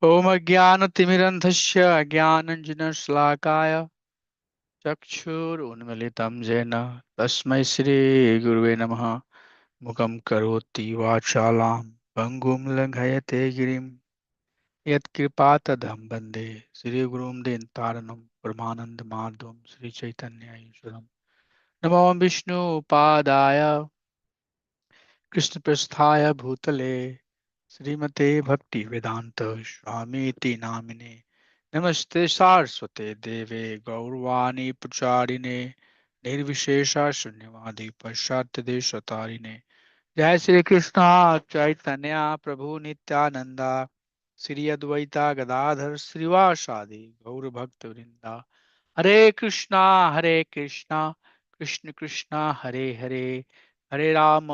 ॐ अज्ञानतिमिरन्धस्य ज्ञानञ्जनश्लाकाय चक्षुरुन्मिलितं येन तस्मै श्रीगुरुवे नमः। मुखं करोति वाचालां पङ्गुं लङ्घयते गिरिं यत्कृपातदहं वन्दे श्रीगुरुं दीनतारिणं परमानन्दमाधवं श्रीचैतन्यईश्वरं। नमो विष्णुपादाय कृष्णपृष्ठाय भूतले श्रीमते भक्ति वेदांत स्वामीति नामिने नमस्ते सारस्वते देवे गौरवाणी प्रचारिणे निर्विशेष शून्यवादी पाश्चात्य देशतारिणे। जय श्री कृष्ण चैतन्य प्रभु नित्यानंदा श्री अद्वैता गदाधर श्रीवासादि गौर भक्त वृंदा। हरे कृष्णा कृष्ण कृष्णा हरे हरे हरे राम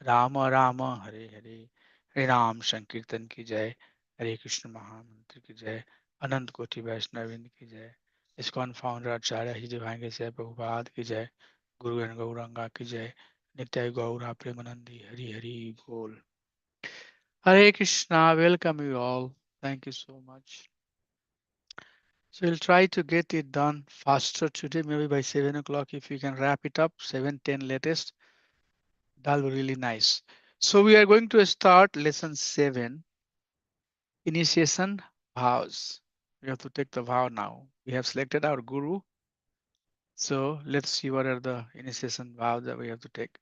राम राम हरे हरे। हरे नाम संकीर्तन की जय। हरे कृष्ण महामंत्र की जय। अनंत कोटि वैष्णविंद की जय। इस्कॉन फाउंडर आचार्य ही दिवाएंगे जय प्रभुपाद की जय। गुरु गौरंगा की जय। नित्य गौरा प्रेमानंदी हरि हरि बोल। Hare Krishna welcome you all. Thank you so much. So we'll try to get it done faster today, maybe by 7 o'clock. If we can wrap it up, 7:10 latest, that'll be really nice. So we are going to start lesson 7, initiation vows. We have to take the vow now. We have selected our guru. So let's see what are the initiation vows that we have to take.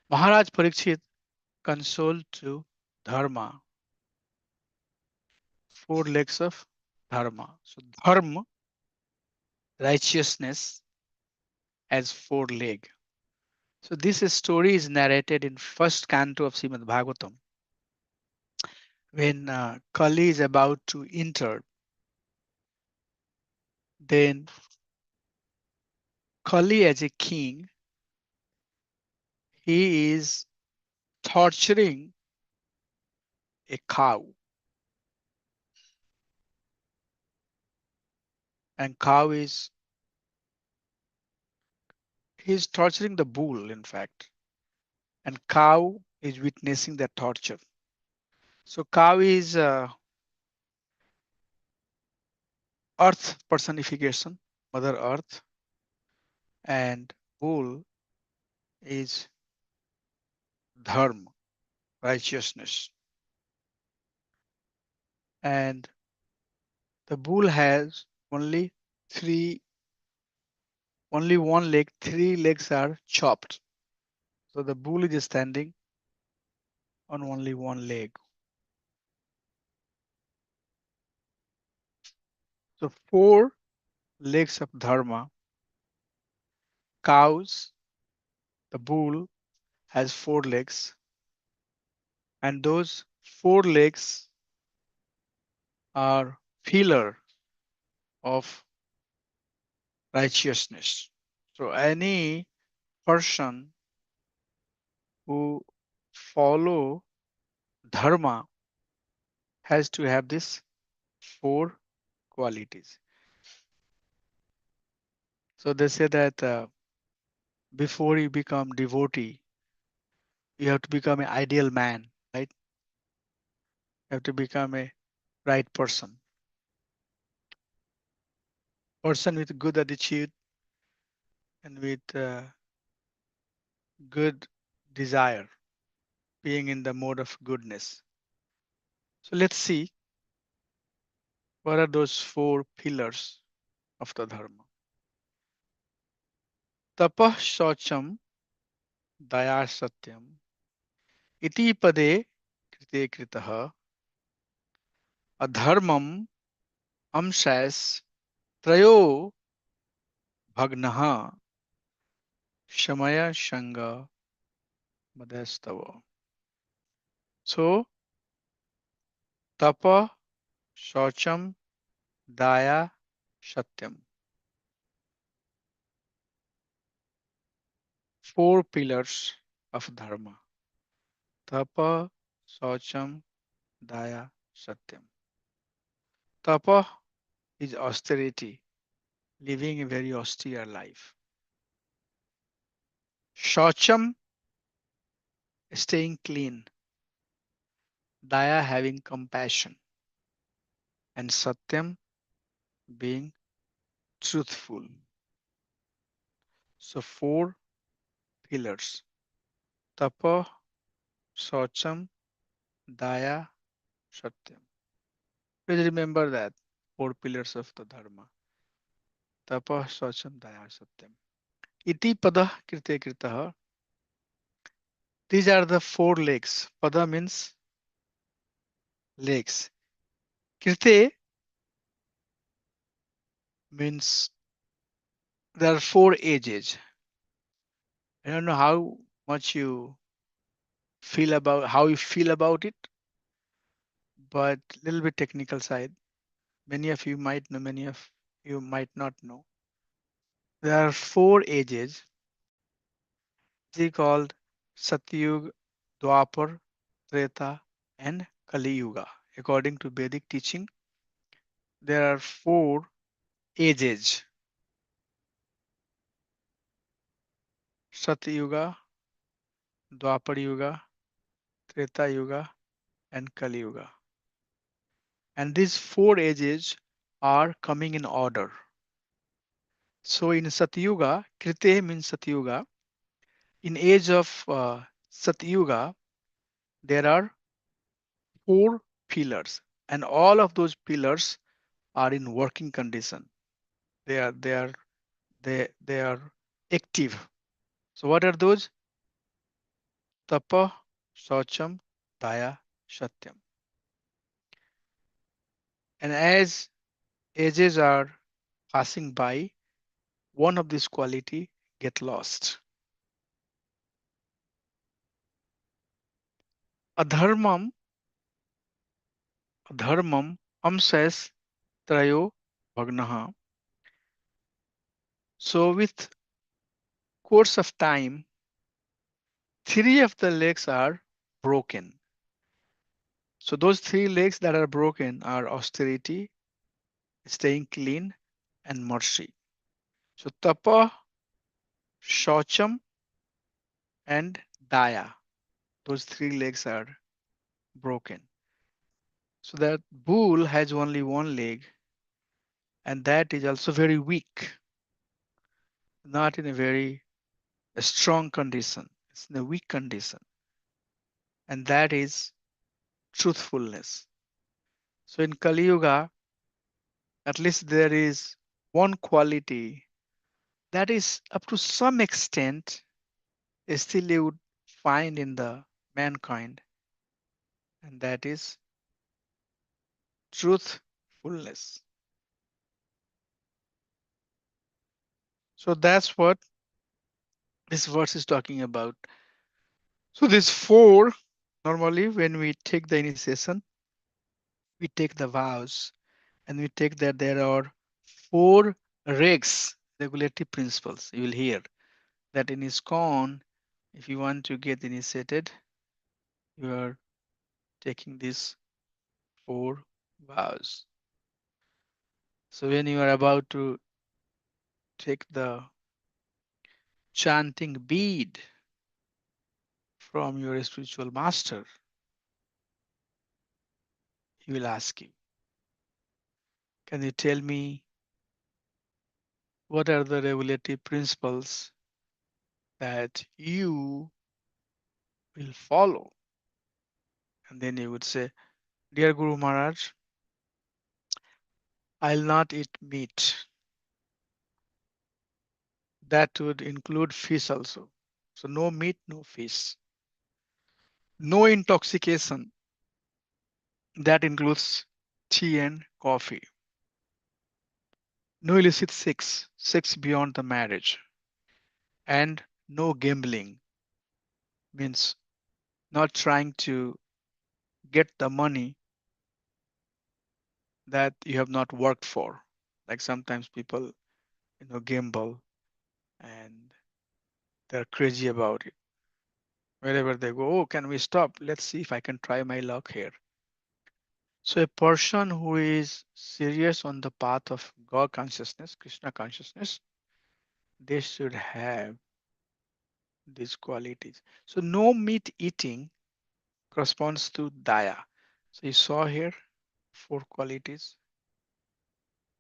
Maharaj Parikshit consoled to dharma, four legs of dharma. So dharma, righteousness, has four legs. So this story is narrated in first canto of Srimad Bhagavatam when Kali is about to enter. Then Kali as a king, he is torturing a cow, and cow is he's torturing the bull, in fact, and cow is witnessing the torture. So cow is earth personification, Mother Earth, and bull is dharma, righteousness. And the bull has only three, only one leg, three legs are chopped. So the bull is standing on only one leg. So four legs of dharma, cows, the bull has four legs, and those four legs are pillar of righteousness. So any person who follow dharma has to have this four qualities. So they say that before you become devotee, you have to become an ideal man, right? You have to become a right person, person with good attitude and with good desire, being in the mode of goodness. So let's see what are those four pillars of the dharma. Tapah shaucham daya satyam iti pade krite kritah adharmam amshas trayo bhagnaha shamaya shanga madhastava. So tapa, shaucham, daya, satyam. Four pillars of dharma. Tapa, shaucham, daya, satyam. Tapa is austerity, living a very austere life. Shaucham, staying clean. Daya, having compassion. and Satyam being truthful. So four pillars: Tapa, Shaucham, Daya, Satyam. Please remember that four pillars of the Dharma: Tapa, Shaucham, Daya, Satyam. Iti pada kirte kirtaha. These are the four legs. Pada means legs. Kirte means there are four ages. I don't know much you how you feel about it, but little bit technical side. Many of you might know, many of you might not know. There are four ages. They called Satyug, Dwapar, Treta, and Kali Yuga. According to Vedic teaching, there are four ages: Satyuga, Dwapar Yuga, Treta Yuga, and Kali Yuga. And these four ages are coming in order. So in Satyuga, Krite means Satyuga. In age of Satyuga, there are four pillars, and all of those pillars are in working condition. They are active. So what are those? Tapa, Shaucham, Daya, Satyam. And as ages are passing by, one of these quality get lost. Adharmam, adharmam, amsas, trayo, bhagnaha. So with course of time, three of the legs are broken. So those three legs that are broken are austerity, staying clean, and mercy. So tapa, shaucham, and daya. Those three legs are broken. So that bull has only one leg, and that is also very weak, not in a very strong condition. It's in a weak condition, and that is truthfulness. So in Kali Yuga, at least there is one quality that is up to some extent still you would find in the mankind, and that is truthfulness. So that's what this verse is talking about. So these four, normally when we take the initiation, we take the vows, and we take that there are four regs, regulatory principles. You will hear that in ISKCON, if you want to get initiated, you are taking these four vows. So when you are about to take the chanting bead from your spiritual master, he will ask you, can you tell me what are the regulatory principles that you will follow? And then you would say, dear Guru Maharaj, I'll not eat meat. That would include fish also. So no meat, no fish. No intoxication. That includes tea and coffee. No illicit sex beyond the marriage. And no gambling, means not trying to get the money that you have not worked for. Like sometimes people, gamble and they're crazy about it. Wherever they go, oh, can we stop? Let's see if I can try my luck here. So a person who is serious on the path of God consciousness, Krishna consciousness, they should have these qualities. So no meat eating corresponds to daya. So you saw here four qualities.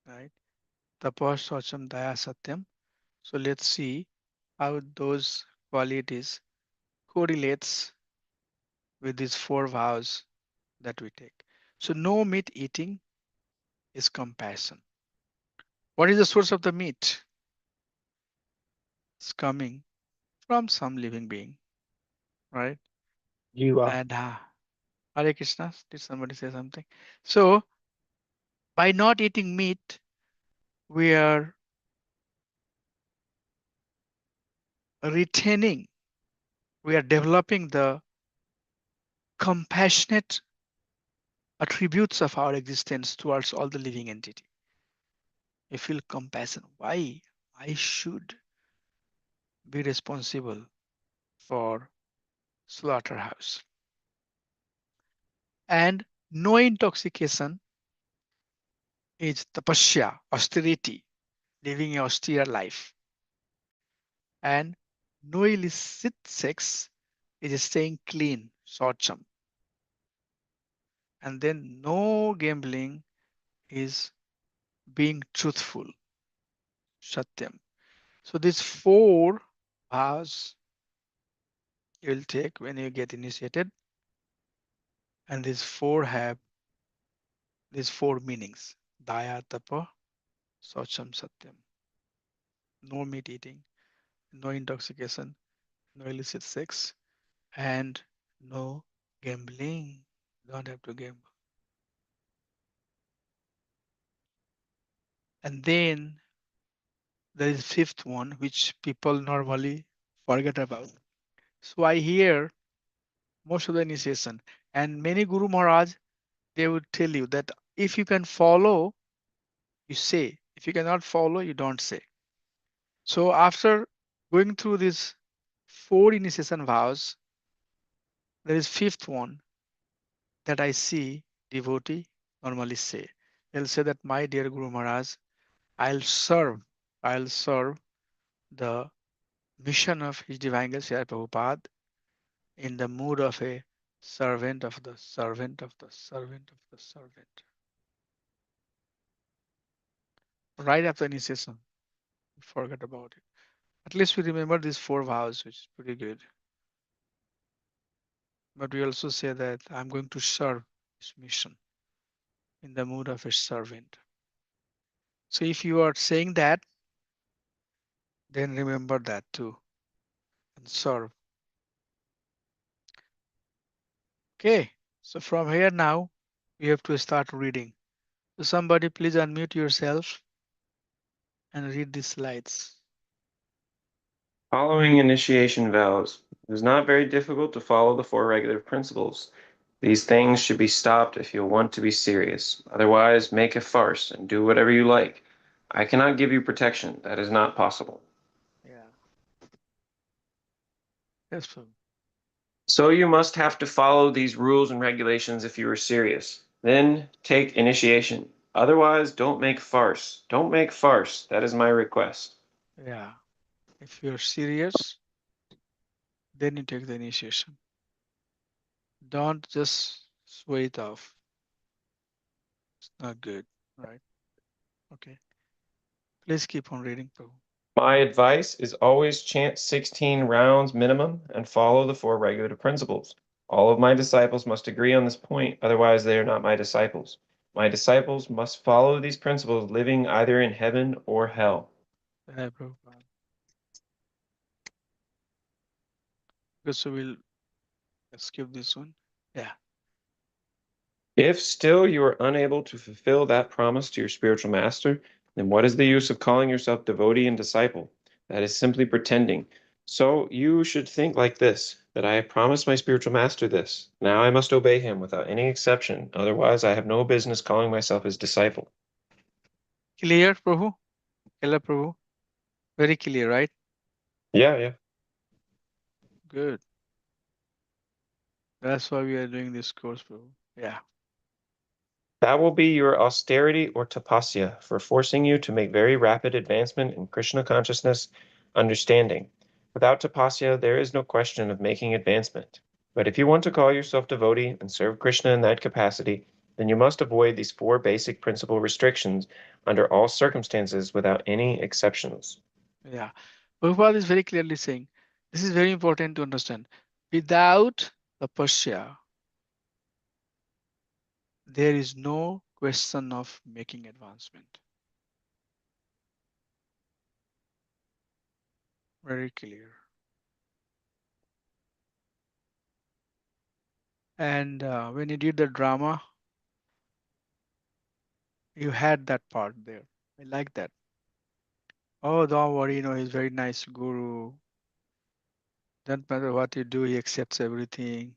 right? Tapa, Shaucham, Daya, Satyam. So let's see how those qualities correlates with these four vows that we take. So no meat eating is compassion. What is the source of the meat? It's coming from some living being, right? Jiva. And Hare Krishna, did somebody say something? So by not eating meat, we are retaining, we are developing the compassionate attributes of our existence towards all the living entity. You feel compassion. Why? I should be responsible for slaughterhouse. And no intoxication is tapasya, austerity, living an austere life. And no illicit sex is staying clean, shortsome. And then no gambling is being truthful, satyam. So these four vows you will take when you get initiated, and these four have these four meanings: daya, tapa, socham, satyam. No meat eating, no intoxication, no illicit sex, and no gambling. Don't have to gamble. And then there is fifth one, which people normally forget about. So I hear most of the initiation, and many Guru Maharaj, they would tell you that if you can follow, you say. If you cannot follow, you don't say. So after going through these four initiation vows, there is fifth one that I see devotee normally say. They'll say that my dear Guru Maharaj, I'll serve, I'll serve the mission of His Divine Grace Srila Prabhupada in the mood of a servant of the servant of the servant of the servant. Right after initiation, we forget about it. At least we remember these four vows, which is pretty good. But we also say that I'm going to serve this mission in the mood of a servant. So if you are saying that, then remember that too and serve. Okay. So from here now, we have to start reading. So somebody please unmute yourself and read these slides. Following initiation vows. It is not very difficult to follow the four regulative principles. These things should be stopped if you want to be serious. Otherwise, make a farce and do whatever you like. I cannot give you protection. That is not possible. Yeah. Yes, Prabhu. So you must have to follow these rules and regulations if you are serious. Then take initiation. Otherwise, don't make farce. Don't make farce. That is my request. Yeah. If you're serious, then you take the initiation. Don't just sway it off. It's not good. Right. Okay. Please keep on reading, Prabhu. My advice is always chant 16 rounds minimum and follow the four regulative principles. All of my disciples must agree on this point, otherwise, they are not my disciples. My disciples must follow these principles living either in heaven or hell. Yeah, Prabhupada. Good, so we'll skip this one. Yeah. If still you are unable to fulfill that promise to your spiritual master, then what is the use of calling yourself devotee and disciple? That is simply pretending. So you should think like this, that I have promised my spiritual master this. Now I must obey him without any exception, otherwise I have no business calling myself his disciple. Clear, Prabhu? Clear, Prabhu? Very clear, right? Yeah, yeah. Good. That's why we are doing this course, Prabhu. Yeah. That will be your austerity or tapasya for forcing you to make very rapid advancement in Krishna consciousness understanding. Without tapasya, there is no question of making advancement. But if you want to call yourself devotee and serve Krishna in that capacity, then you must avoid these four basic principal restrictions under all circumstances without any exceptions. Yeah. Prabhupada is very clearly saying this is very important to understand. Without tapasya, there is no question of making advancement. Very clear. And when you did the drama, you had that part there. I like that. Oh, don't worry, he's very nice guru. Doesn't matter what you do, he accepts everything.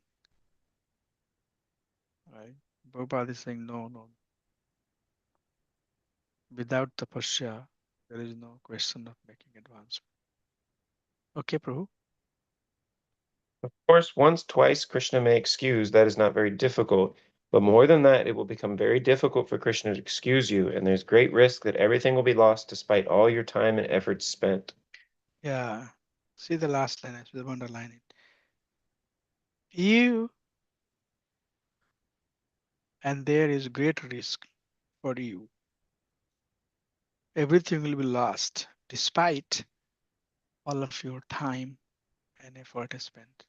Right? Prabhupada is saying, no, no. Without tapasya, there is no question of making advancement. Okay, Prabhu? Of course, once, twice, Krishna may excuse, that is not very difficult. But more than that, it will become very difficult for Krishna to excuse you, and there's great risk that everything will be lost despite all your time and efforts spent. Yeah. See the last line, I should have underlined it. You, and there is great risk for you. Everything will be lost despite all of your time and effort spent.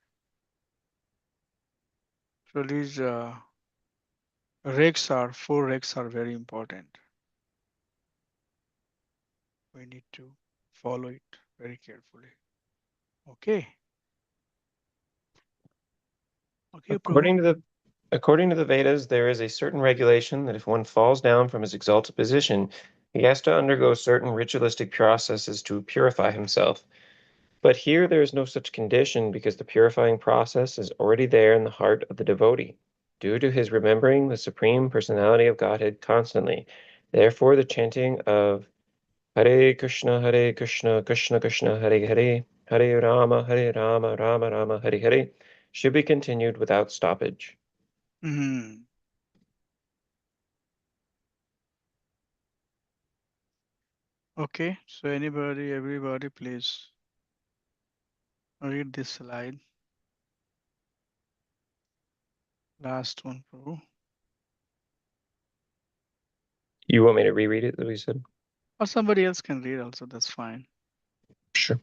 So these four regs are very important. We need to follow it very carefully. Okay. Okay, Prabhu. According to the Vedas, there is a certain regulation that if one falls down from his exalted position, he has to undergo certain ritualistic processes to purify himself. But here there is no such condition because the purifying process is already there in the heart of the devotee, due to his remembering the Supreme Personality of Godhead constantly. Therefore, the chanting of Hare Krishna, Krishna Krishna, Hare Hare, Hare Rama, Rama Rama, Hare Hare, should be continued without stoppage. Mhm. Okay, so everybody, please read this slide. Last one, Prabhu. You want me to reread it, Louis said? Or somebody else can read also, that's fine. Sure.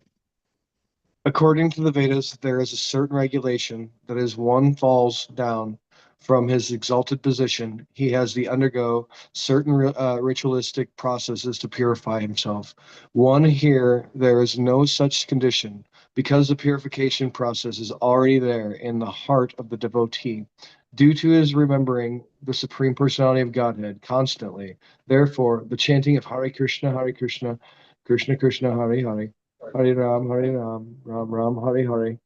According to the Vedas, there is a certain regulation that as one falls down from his exalted position, he has to undergo certain ritualistic processes to purify himself. One here, there is no such condition because the purification process is already there in the heart of the devotee. Due to his remembering the Supreme Personality of Godhead constantly, therefore, the chanting of Hare Krishna, Krishna Krishna, Hare Hare, Hare Ram, Ram Ram, Hare Hare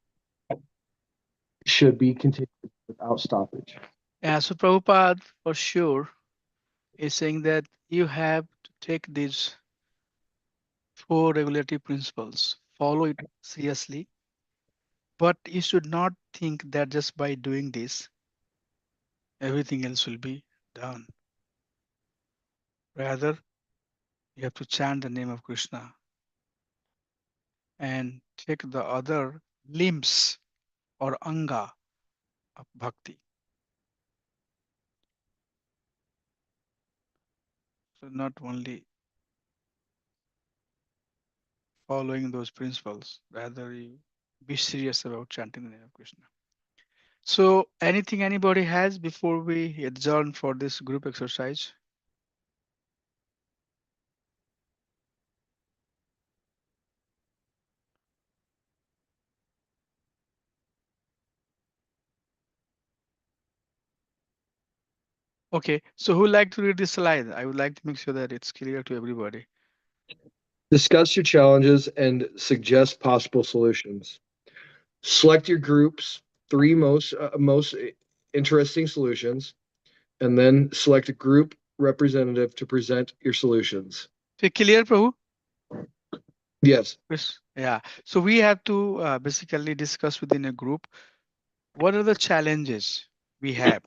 should be continued without stoppage. Yeah, so Prabhupada for sure is saying that you have to take these four regulatory principles, follow it seriously, but you should not think that just by doing this, everything else will be done. Rather, you have to chant the name of Krishna and take the other limbs or anga of bhakti. So not only following those principles, rather you be serious about chanting the name of Krishna. So anything anybody has before we adjourn for this group exercise? Okay, so who like to read this slide? I would like to make sure that it's clear to everybody. Discuss your challenges and suggest possible solutions. Select your groups, three most interesting solutions, and then select a group representative to present your solutions. So clear, Prabhu? Yes. Yes. Yeah. So we have to basically discuss within a group what are the challenges we have.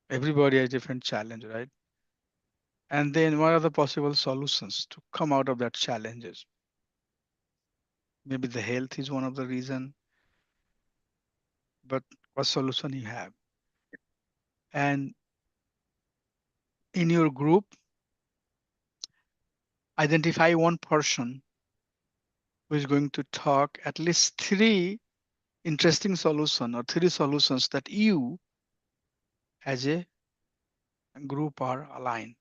Everybody has different challenge, right? And then what are the possible solutions to come out of that challenges? Maybe the health is one of the reason, but what solution you have? And in your group, identify one person who is going to talk at least three interesting solutions or three solutions that you as a group are aligned.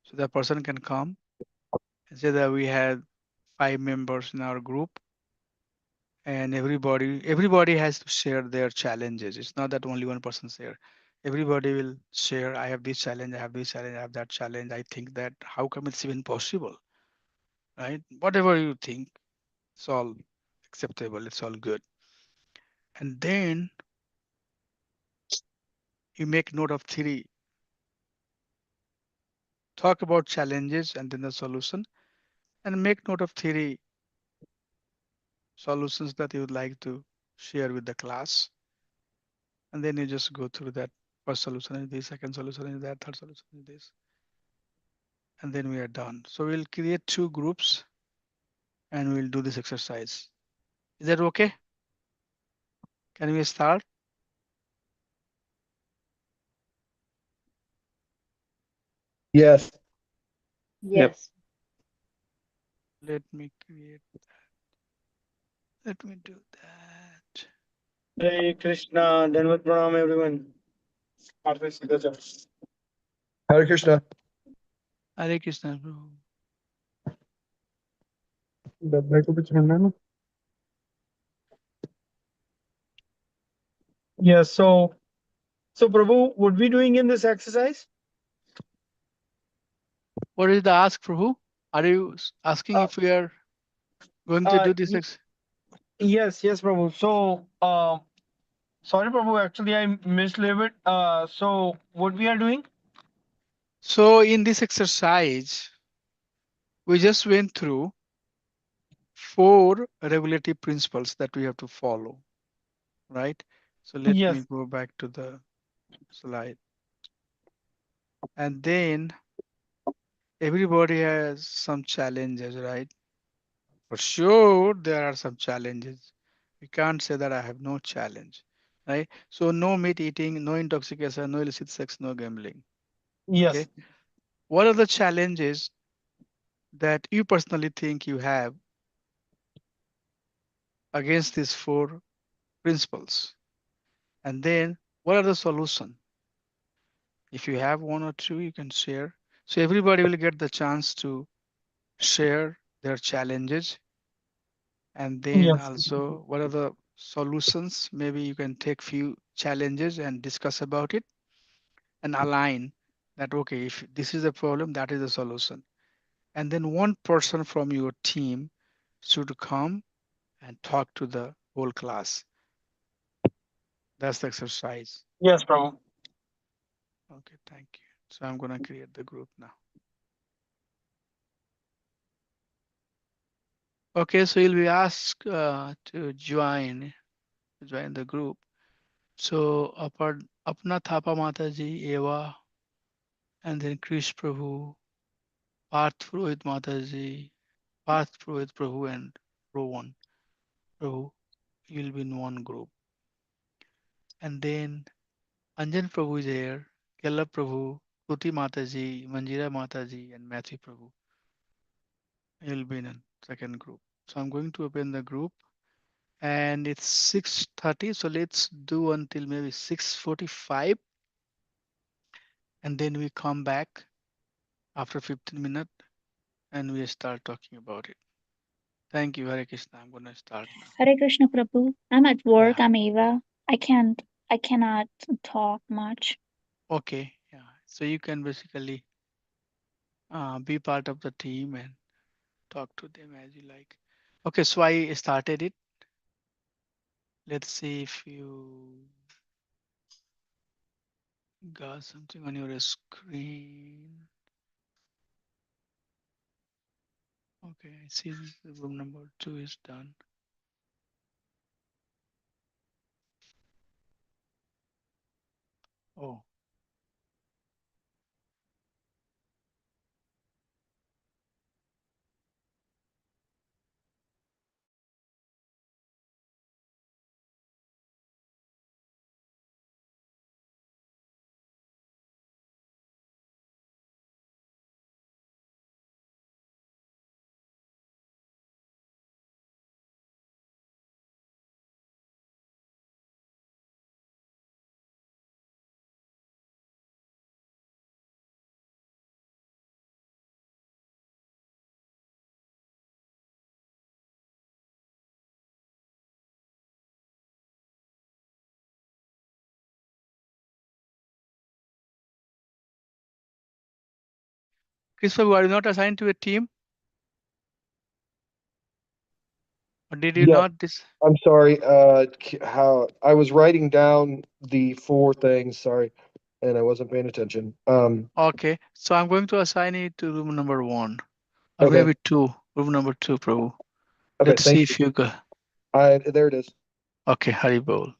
So that person can come and say that we had 5 members in our group, and everybody has to share their challenges. It's not that only one person share. Everybody will share, I have this challenge, I have this challenge, I have that challenge. I think that how come it's even possible, right? Whatever you think, it's all acceptable, it's all good. And then you make note of three, talk about challenges and then the solution, and make note of three solutions that you would like to share with the class. And then you just go through that. First solution is this, second solution is that, third solution is this, and then we are done. So we'll create 2 groups and we'll do this exercise. Is that okay? Can we start? Yes. Yep. Yes. Let me create, let me do that. Hare Krishna, Danvat Pranam everyone. Hare Krishna. Hare Krishna, Prabhu. Yes, so Prabhu, what we doing in this exercise? What is the ask, Prabhu? Are you asking Uh, if we are going to uh, do this? y- yes, Prabhu. So, sorry, Prabhu. Actually, I mislabeled it. So what we are doing? So in this exercise, we just went through 4 regulative principles that we have to follow, right? So let me Yes, go back to the slide. And then everybody has some challenges, right? For sure, there are some challenges. We can't say that I have no challenge, right? So no meat eating, no intoxication, no illicit sex, no gambling. Okay. yes, What are the challenges that you personally think you have against these 4 principles? And then what are the solution? If you have 1 or 2, you can share. So everybody will get the chance to share their challenges. And then yes, also what are the solutions? Maybe you can take few challenges and discuss about it and align that, okay, if this is the problem, that is the solution. And then one person from your team should come and talk to the whole class. That's the exercise. yes, Prabhu. Okay, thank you. So I'm gonna create the group now. Okay, so you'll be asked to join the group. So Apna Thapa Mataji, Eva, and then Krish Prabhu, Parth Purohit Mataji, Parth Purohit Prabhu, and Rowan Prabhu. You'll be in one group. And then Anjan Prabhu is here, Kella Prabhu, Kruti Mataji, Manjira Mataji, and Matthew Prabhu. You'll be in a second group. So I'm going to open the group and it's 6:30. So let's do until maybe 6:45. And then we come back after 15 minutes and we start talking about it. Thank you, Hare Krishna. I'm gonna start now. Hare Krishna Prabhu. I'm at Yeah. work. I'm Eva. I cannot talk much. Okay. Yeah. So you can basically be part of the team and talk to them as you like. Okay. So I started it. Let's see if you got something on your screen. Okay. I see the room number 2 is done. Oh, Chris Prabhu, are you not assigned to a team? Or did you Yeah, not this? I'm sorry. How I was writing down the four things, sorry, and I wasn't paying attention. Okay, so I'm going to assign it to room number 1 or Okay. maybe 2, room number 2, Prabhu. Okay, Let's thank see you. if you go. There it is. Okay, Hari Bol.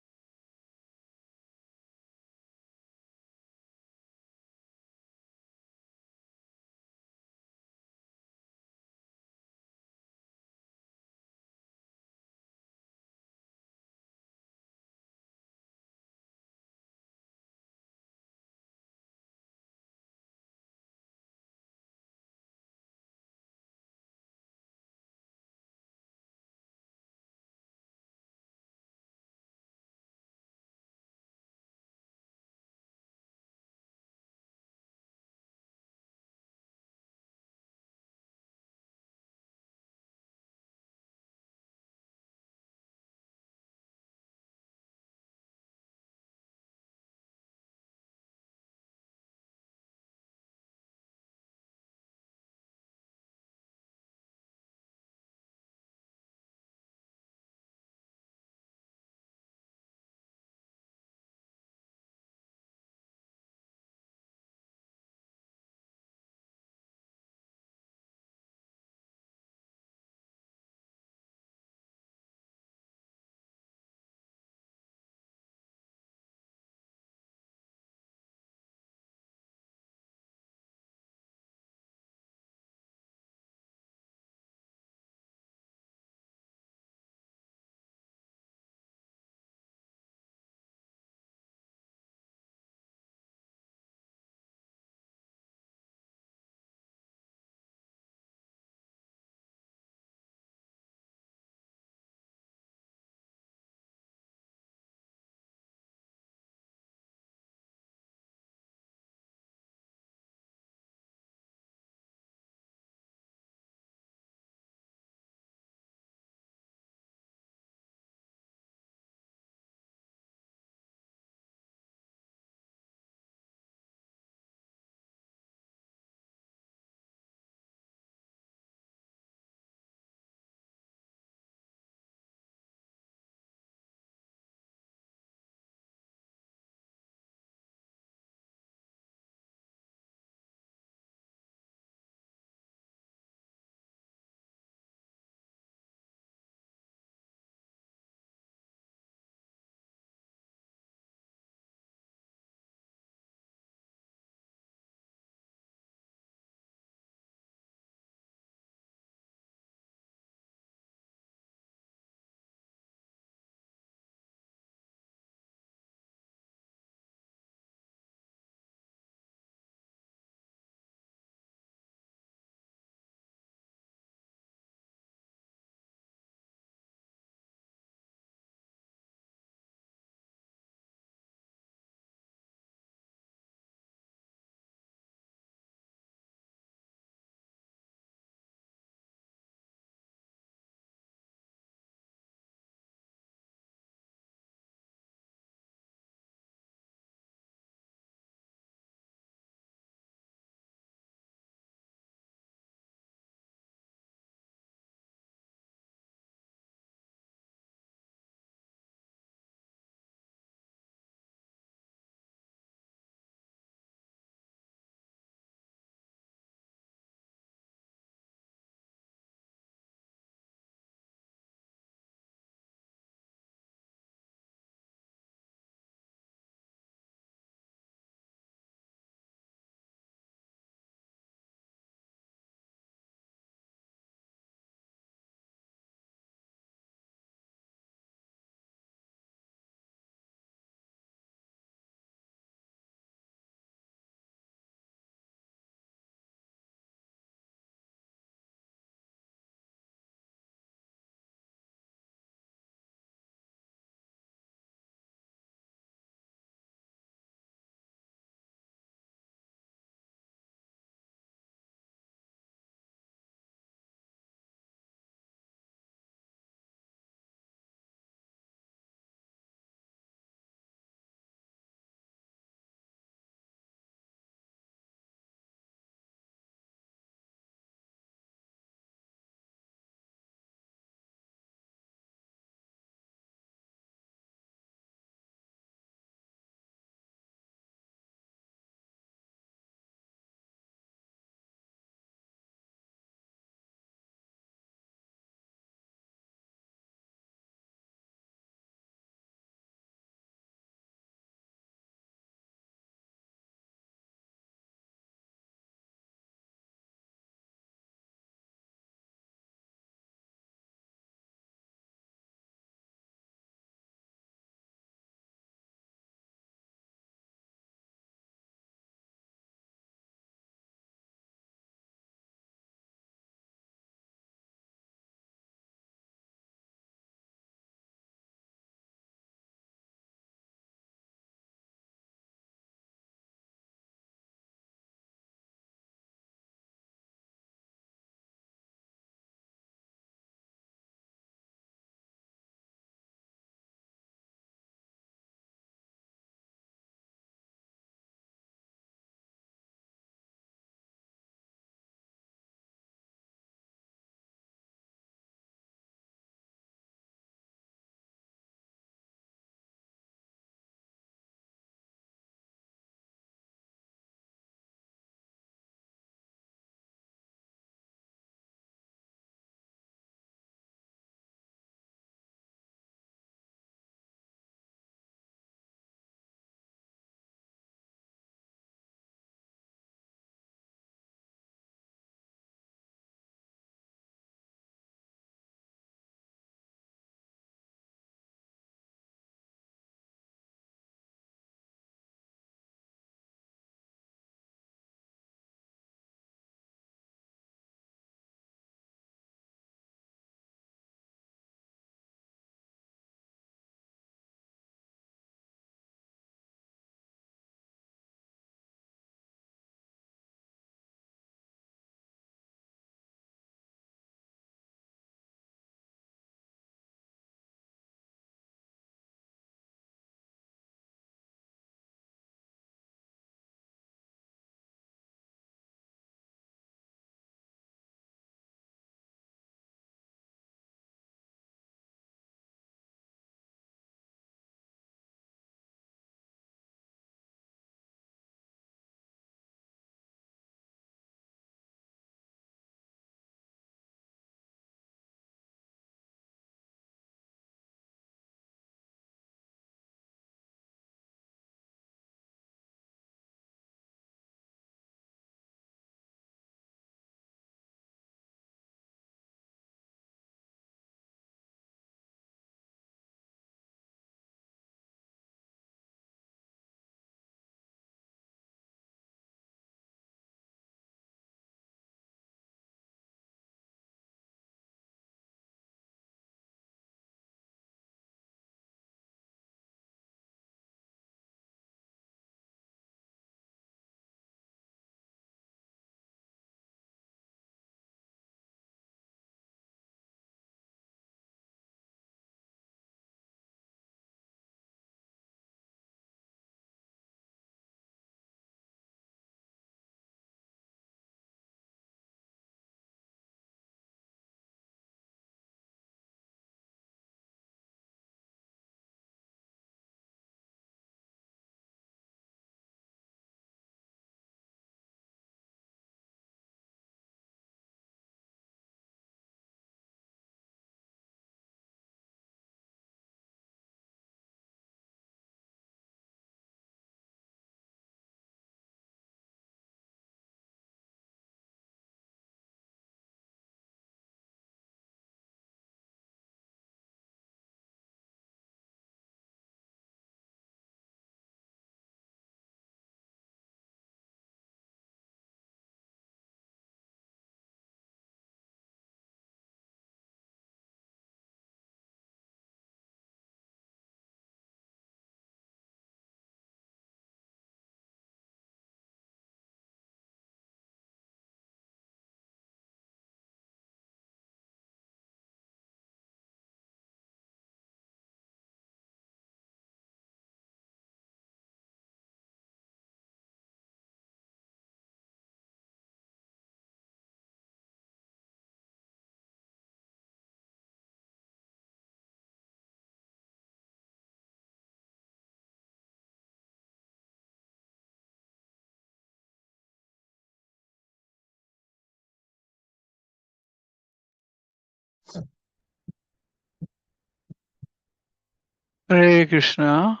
Hare Krishna.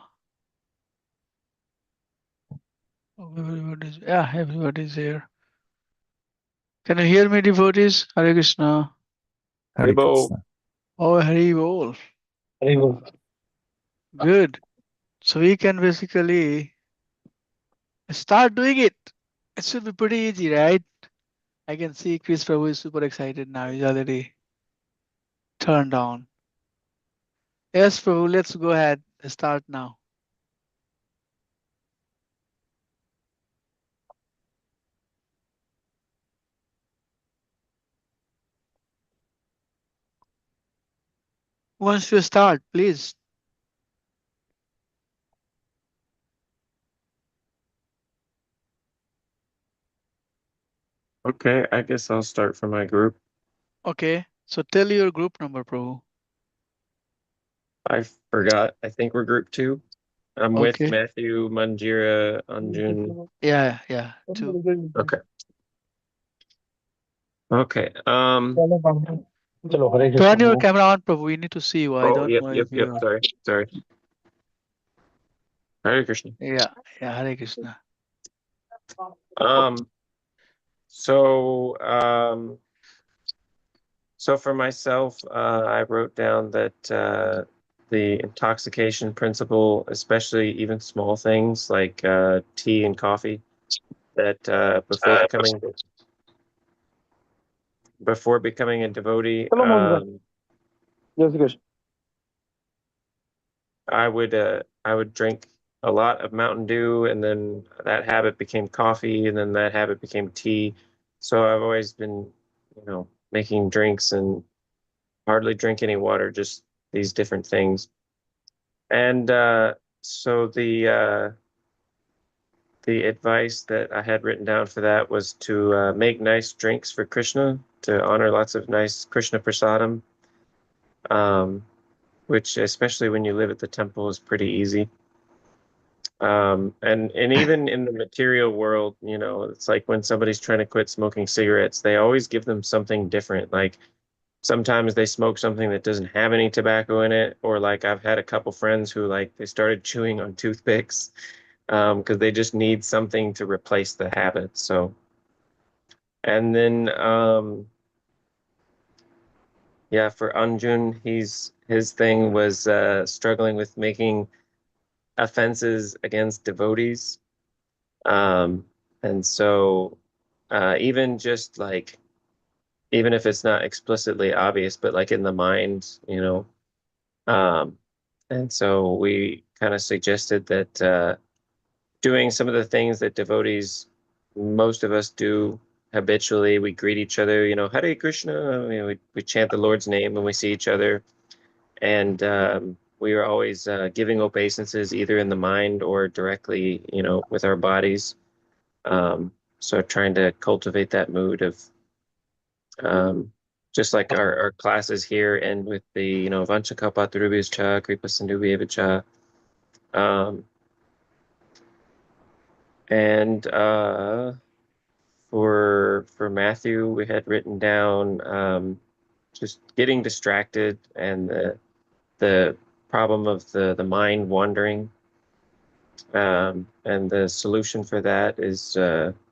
Oh, everybody's here. Can you hear me, devotees? Hare Krishna. Hare Haribo. Krishna. Oh, Hari Bol. Good. So we can basically start doing it. It should be pretty easy, right? I can see Chris Prabhu is super excited now. He's already turned on. Yes, Prabhu, let's go ahead. Start now. Once you start, please. Okay, I guess I'll start for my group. Okay. So tell your group number, Prabhu. I forgot. I think we're group 2. I'm with Okay. Matthew, Manjira, Anjun. Yeah. Two. Okay. Okay. चलो हरे Turn Krishna your Prabhu camera on, Prabhu. We need to see you. I Oh, don't know if yep. you're. Sorry. Hare Krishna. Yeah. Hare Krishna. So for myself, I wrote down that the intoxication principle, especially even small things like tea and coffee, that before becoming a devotee, चलो मोहन जय Shri Krishna I would drink a lot of Mountain Dew, and then that habit became coffee, and then that habit became tea. So I've always been, making drinks and hardly drink any water, just these different things. And so the advice that I had written down for that was to make nice drinks for Krishna, to honor lots of nice Krishna prasadam, which especially when you live at the temple is pretty easy. And even in the material world, it's like when somebody's trying to quit smoking cigarettes, they always give them something different. Like sometimes they smoke something that doesn't have any tobacco in it, or like I've had a couple friends who like they started chewing on toothpicks because they just need something to replace the habit. So, and then yeah, for Anjun, his thing was struggling with making offenses against devotees. And so even just like even if it's not explicitly obvious, but like in the mind, um, and so we kind of suggested that doing some of the things that devotees, most of us do habitually, we greet each other, Hare Krishna, we chant the Lord's name when we see each other. And we are always giving obeisances either in the mind or directly, with our bodies. So trying to cultivate that mood of just like our classes here and with the, Vanchakapatarubhyas cha, Kripa Sindhubhyeva cha. And for Matthew, we had written down just getting distracted and the problem of the mind wandering. And the solution for that is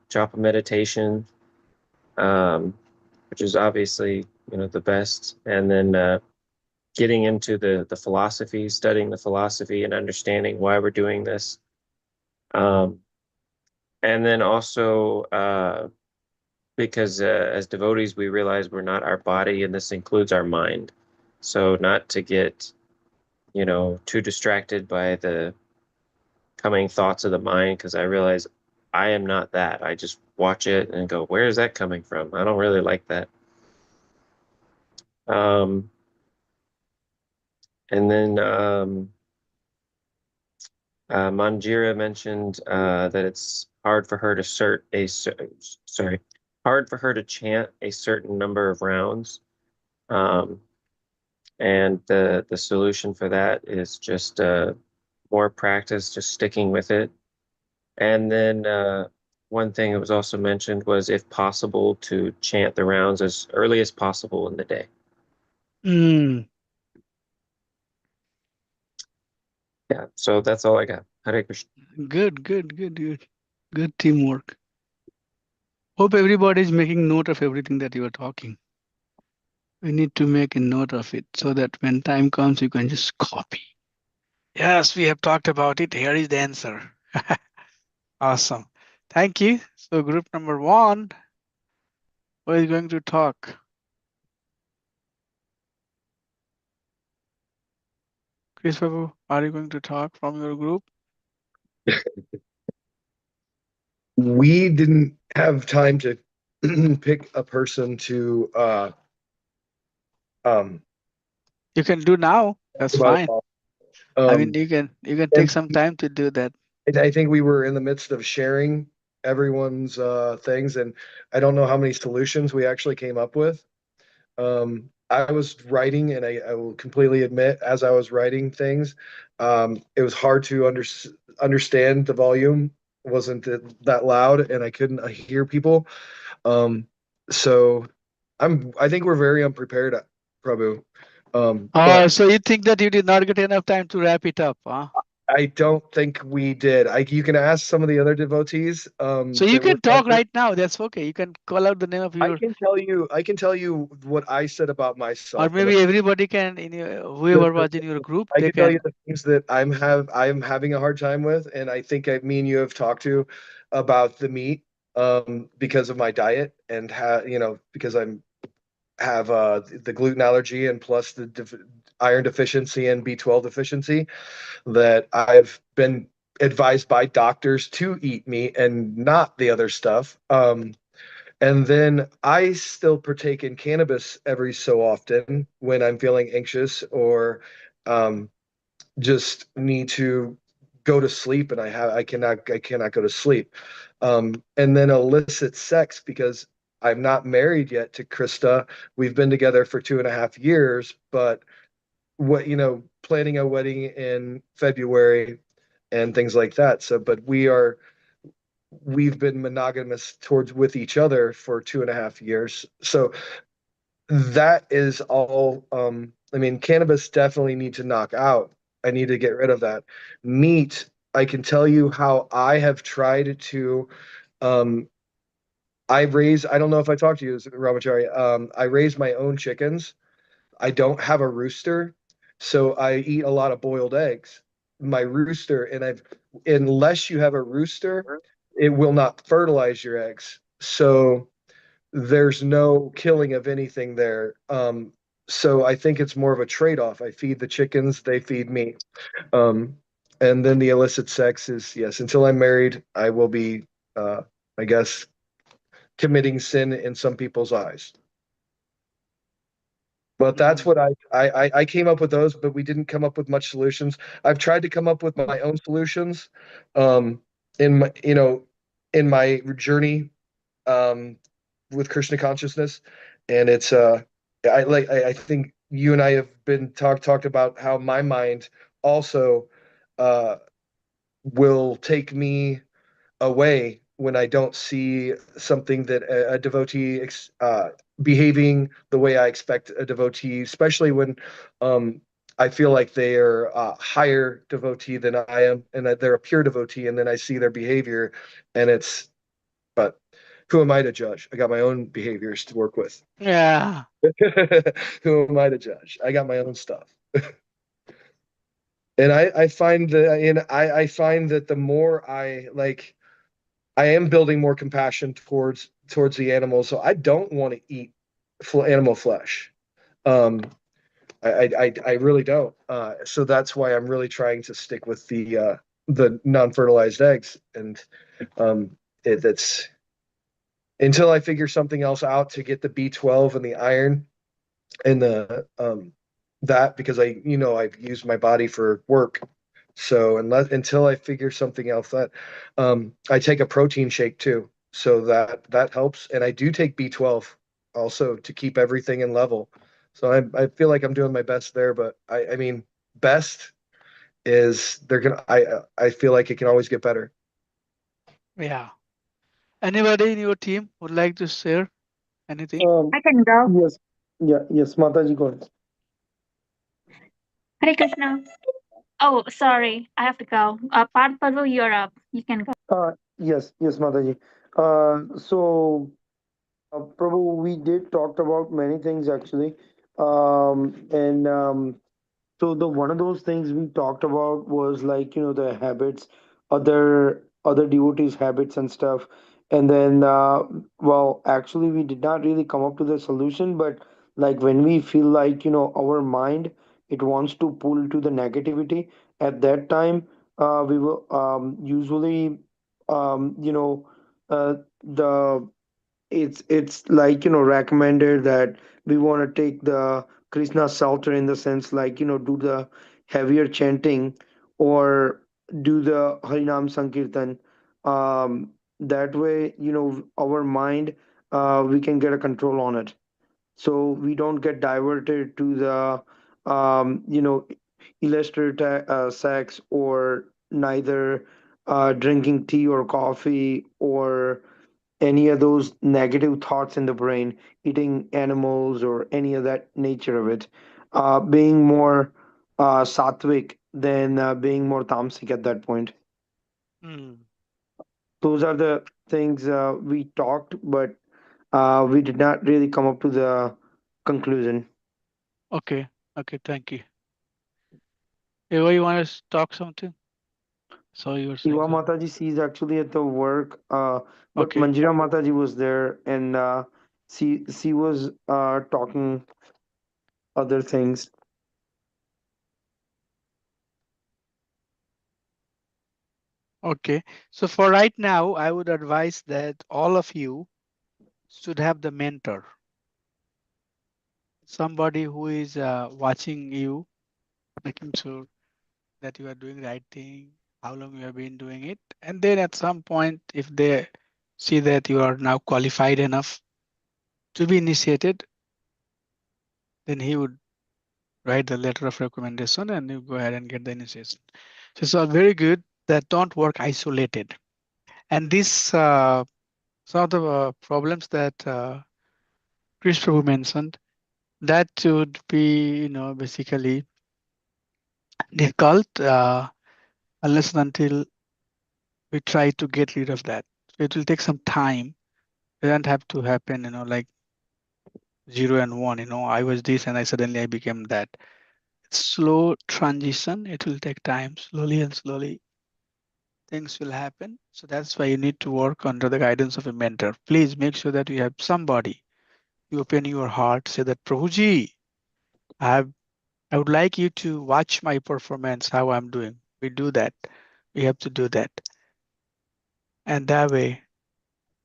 japa meditation, which is obviously the best. And then getting into the philosophy, studying the philosophy, and understanding why we're doing this. And then also because as devotees, we realize we're not our body, and this includes our mind. So not to get too distracted by the coming thoughts of the mind, because I realize I am not that. I just watch it and go, where is that coming from? I don't really like that. And then Manjira mentioned that it's hard for her to hard for her to chant a certain number of rounds. And the solution for that is just more practice, just sticking with it. And then one thing that was also mentioned was, if possible, to chant the rounds as early as possible in the day. Yeah, so that's all I got. Hare Krishna. Good, good, good, good. Good teamwork. Hope everybody is making note of everything that you are talking. We need to make a note of it so that when time comes, you can just copy. Yes, we have talked about it. Here is the answer. Awesome. Thank you. So, group number one, who is going to talk? Chris Babu, are you going to talk from your group? We didn't have time to pick a person to um You can do now. That's about fine. I mean, um you can take and some time to do that. I think we were in the midst of sharing everyone's things, and I don't know how many solutions we actually came up with. I was writing, and I will completely admit, as I was writing things, it was hard to understand. The volume wasn't that loud, and I couldn't hear people. Um, so I think we're very unprepared, Prabhu. Oh, But so you think that you did not get enough time to wrap it up, huh? I don't think we did. You can ask some of the other devotees So you that were can talk present. right now. That's okay. You can call out the name of your, I can tell you what I said about or myself, and maybe everybody can, in your, the, whoever the, was in your group, I they can tell you can. the things that I'm having a hard time with, and I think me and you have talked to about the meat because of my diet and because I'm have the gluten allergy and plus the iron deficiency and B12 deficiency, that I've been advised by doctors to eat meat and not the other stuff. And then I still partake in cannabis every so often when I'm feeling anxious or um, just need to go to sleep, and I cannot go to sleep. And then illicit sex, because I'm not married yet to Krista. We've been together for 2.5 years, but planning a wedding in February and things like that. So, but we've been monogamous towards with each other for 2.5 years. So that is all. I mean, cannabis definitely need to knock out. I need to get rid of that. Meat, I can tell you how I have tried to. Um, I don't know if I talked to you, Ramachari. I raise my own chickens. I don't have a rooster, so I eat a lot of boiled eggs. My rooster, unless you have a rooster, it will not fertilize your eggs. So there's no killing of anything there. So I think it's more of a trade-off. I feed the chickens, they feed me. Um, and then the illicit sex is, yes, until I'm married, I will be, I guess, committing sin in some people's eyes. But that's what I came up with those, but we didn't come up with much solutions. I've tried to come up with my own solutions, um, in my in my journey, um, with Krishna consciousness, and it's I think you and I have been talked about how my mind also uh will take me away when I don't see something that a devotee behaving the way I expect a devotee, especially when um, I feel like they are a higher devotee than I am, and that they're a pure devotee, and then I see their behavior, and but who am I to judge? I got my own behaviors to work with. Yeah. Who am I to judge? I got my own stuff. And I find that, I find that the more I am building more compassion towards the animals, so I don't want to eat animal flesh. Um, I really don't. So that's why I'm really trying to stick with the non-fertilized eggs, and that's until I figure something else out to get the B12 and the iron and the that, because I've used my body for work. So until I figure something else, that I take a protein shake too, so that helps, and I do take B12 also to keep everything in level. So I feel like I'm doing my best there, but I mean, best is they're gonna I feel like it can always get better. Yeah. Anybody in your team would like to share anything? I can go. Yes, yes, Mataji, go ahead. Hare Krishna. Oh, sorry, I have to go. Parth Prabhu, you're up. You can go. Yes, Mataji. So, Prabhu, we did talked about many things actually, and so the one of those things we talked about was like the habits, other devotees' habits and stuff, and then well, actually, we did not really come up to the solution, but like when we feel like our mind it wants to pull to the negativity at that time, we will usually um, you know the it's like recommended that we want to take the Krishna Psalter in the sense like do the heavier chanting or do the Harinam Sankirtan. That way our mind we can get a control on it, so we don't get diverted to the illustrated sex or neither drinking tea or coffee or any of those negative thoughts in the brain, eating animals or any of that nature of it, being more sattvic than being more tamasic at that point. Hmm. Those are the things we talked, but we did not really come up to the conclusion. Okay. Okay. Thank you. Eva, you want to talk something? So you were saying Iwa something. Mataji sees actually at the work, but Okay. Manjira Mataji was there and she was talking other things. Okay. So for right now, I would advise that all of you should have the mentor, somebody who is watching you, making sure that you are doing right thing, how long you have been doing it, and then at some point, if they see that you are now qualified enough to be initiated, then he would write the letter of recommendation and you go ahead and get the initiation. So it's very good that don't work isolated. And this some of the problems that Chris Prabhu mentioned, that would be, basically difficult unless and until we try to get rid of that. So it will take some time. It doesn't have to happen, like 0 and 1. I was this and I became that. It's slow transition. It will take time. Slowly and slowly, things will happen. So that's why you need to work under the guidance of a mentor. Please make sure that you have somebody. You open your heart, say that Prabhuji, I have I would like you to watch my performance, how I'm doing. We do that. We have to do that. And that way,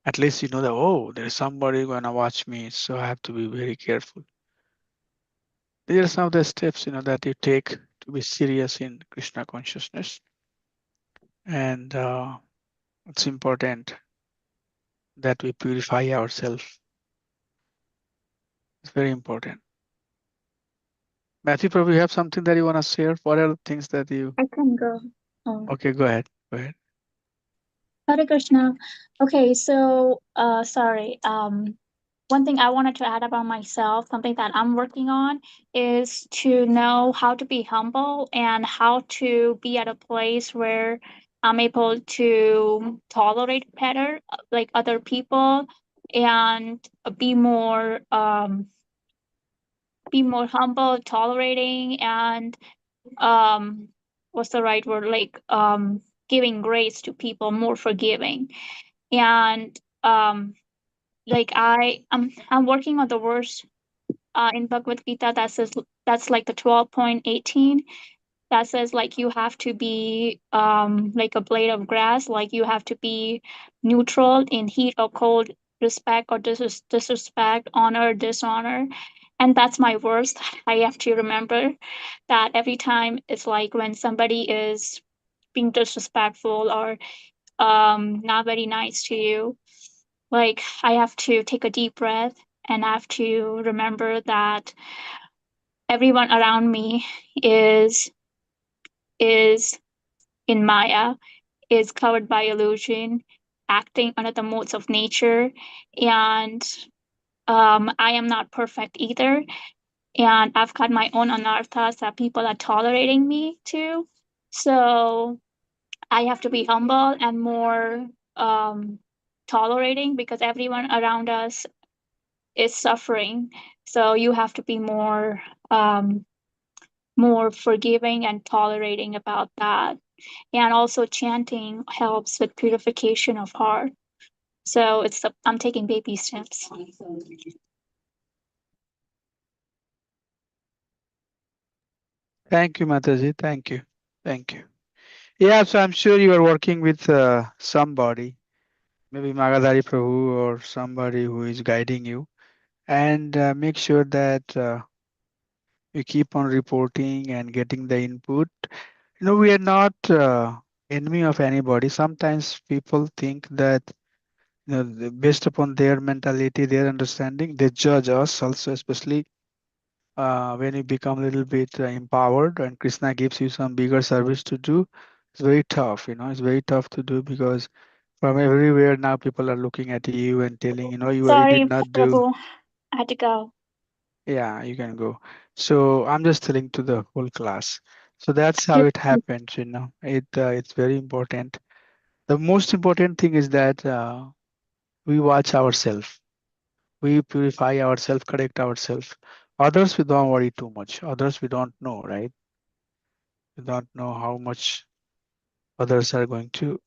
at least you know that, oh, there's somebody gonna watch me, so I have to be very careful. These are some of the steps, that you take to be serious in Krishna consciousness. And it's important that we purify ourselves. It's very important. Matthew, probably you have something that you want to share. What are the things that you? I can go. Oh. Okay, go ahead. Go ahead. Hare Krishna. Okay, so sorry. One thing I wanted to add about myself, something that I'm working on, is to know how to be humble and how to be at a place where I'm able to tolerate better, like other people, and be more humble, tolerating, and um, what's the right word? Like giving grace to people, more forgiving, and like I'm working on the verse in Bhagavad Gita that says that's like the 12.18 that says like you have to be like a blade of grass, like you have to be neutral in heat or cold, respect or disrespect, honor, dishonor. And that's my verse that I have to remember, that every time it's like when somebody is being disrespectful or not very nice to you, like I have to take a deep breath and I have to remember that everyone around me is is in Maya, is covered by illusion, acting under the modes of nature, and I am not perfect either. And I've got my own anarthas that people are tolerating me too. So I have to be humble and more tolerating because everyone around us is suffering. So you have to be more forgiving and tolerating about that. And also chanting helps with purification of heart. So I'm taking baby steps. Thank you, Mataji. Thank you. Thank you. Yeah, so I'm sure you are working with somebody, maybe Magadhari Prabhu or somebody who is guiding you. And make sure that you keep on reporting and getting the input. We are not enemy of anybody. Sometimes people think that based upon their mentality, their understanding, they judge us also, especially when you become a little bit empowered and Krishna gives you some bigger service to do. It's very tough, it's very tough to do because from everywhere now people are looking at you and telling, you did Sorry, not do. Prabhu. I had to go. Yeah, you can go. So I'm just telling to the whole class. So that's how it happens, it's very important. The most important thing is that we watch ourselves. We purify ourselves, correct ourselves. Others we don't worry too much. Others we don't know, right? We don't know how much others are going to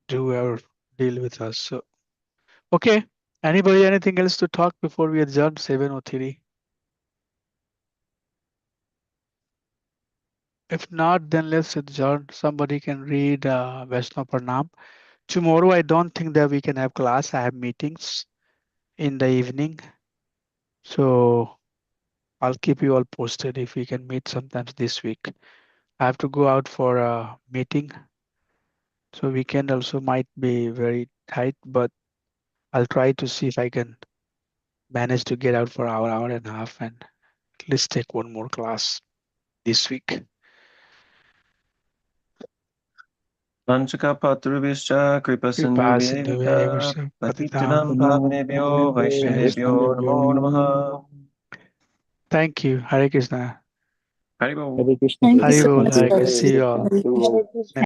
do or deal with us. So okay. Anybody anything else to talk before we adjourn 7:03? If not, then let's adjourn. Somebody can read Vaishnav Pranam. Tomorrow, I don't think that we can have class. I have meetings in the evening. So I'll keep you all posted if we can meet sometimes this week. I have to go out for a meeting. So weekend also might be very tight, but I'll try to see if I can manage to get out for an hour, hour and a half, and at least take one more class this week. Panchakapatrubhischa Kripa kripasindhubhyeva sindhu patitam patitanam pavanebhyo vaishnavebhyo namo namaha. Thank you. Hare Krishna. Haribol. Hare Krishna. Thank you Hari so Bol. much, Hare Prabhu. Krishna. See you all. Hare Krishna.